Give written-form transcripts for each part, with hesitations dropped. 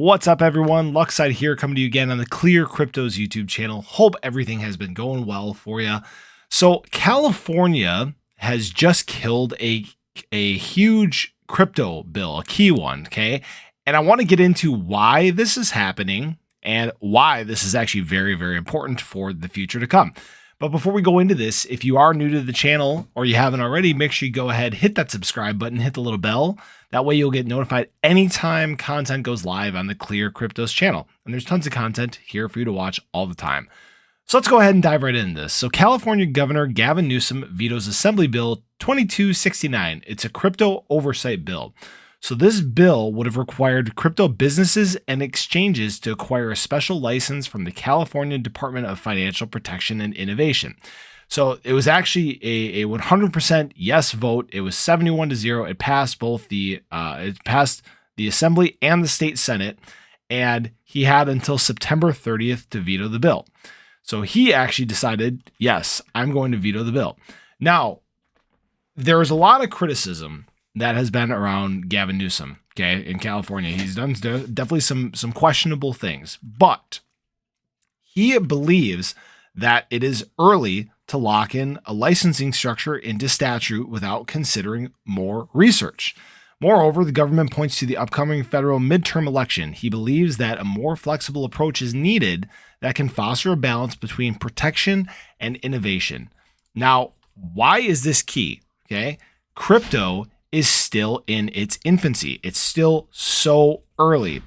What's up, everyone? Luckside here, coming to you again on the ClearCryptos YouTube channel. Hope everything has been going well for you. So California has just killed a huge crypto bill, a key one, okay? And I want to get into why this is happening and why this is actually very, very important for the future to come. But before we go into this, if you are new to the channel or you haven't already, make sure you go ahead, hit that subscribe button, hit the little bell. That way you'll get notified anytime content goes live on the ClearCryptos channel. And there's tons of content here for you to watch all the time. So let's go ahead and dive right into this. So California Governor Gavin Newsom vetoes Assembly Bill 2269. It's a crypto oversight bill. So this bill would have required crypto businesses and exchanges to acquire a special license from the California Department of Financial Protection and Innovation. So it was actually a 100% yes vote. It was 71-0. It passed both the Assembly and the state Senate, and he had until September 30th to veto the bill. So he actually decided, yes, I'm going to veto the bill. Now, there's a lot of criticism that has been around Gavin Newsom, okay, in California. He's done definitely some questionable things, but he believes that it is early to lock in a licensing structure into statute without considering more research. Moreover, the government points to the upcoming federal midterm election. He believes that a more flexible approach is needed that can foster a balance between protection and innovation. Now, why is this key? Okay, crypto is still in its infancy. It's still so early.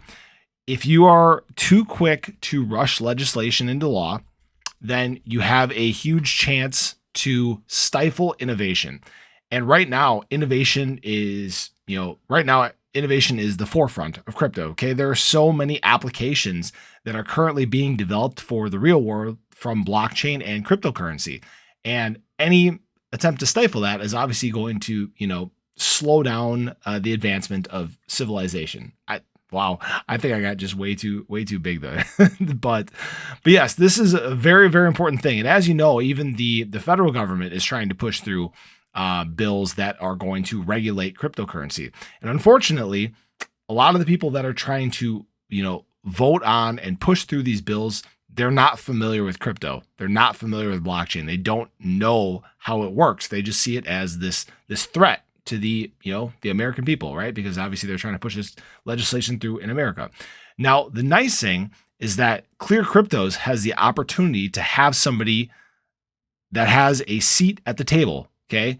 If you are too quick to rush legislation into law, then you have a huge chance to stifle innovation. And right now, innovation is the forefront of crypto. Okay, there are so many applications that are currently being developed for the real world from blockchain and cryptocurrency. And any attempt to stifle that is obviously going to, slow down the advancement of civilization. Wow, I think I got just way too big there. but yes, this is a very, very important thing. And as you know, even the federal government is trying to push through bills that are going to regulate cryptocurrency. And unfortunately, a lot of the people that are trying to, vote on and push through these bills, they're not familiar with crypto. They're not familiar with blockchain. They don't know how it works. They just see it as this threat to the American people, right? Because obviously they're trying to push this legislation through in America. Now, the nice thing is that ClearCryptos has the opportunity to have somebody that has a seat at the table, okay,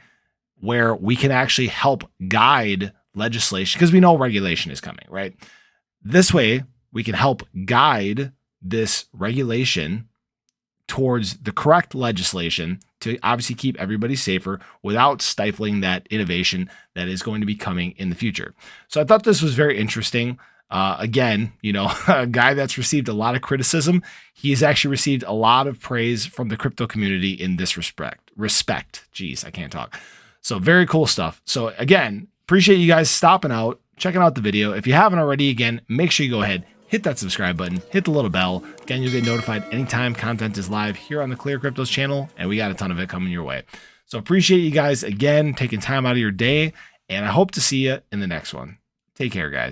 where we can actually help guide legislation, because we know regulation is coming, right? This way, we can help guide this regulation towards the correct legislation to obviously keep everybody safer without stifling that innovation that is going to be coming in the future. So I thought this was very interesting. Again, a guy that's received a lot of criticism, he's actually received a lot of praise from the crypto community in this respect. Jeez, I can't talk. So very cool stuff. So again, appreciate you guys stopping out, checking out the video. If you haven't already, again, make sure you go ahead, hit that subscribe button, hit the little bell. Again, you'll get notified anytime content is live here on the ClearCryptos channel, and we got a ton of it coming your way. So appreciate you guys again taking time out of your day, and I hope to see you in the next one. Take care, guys.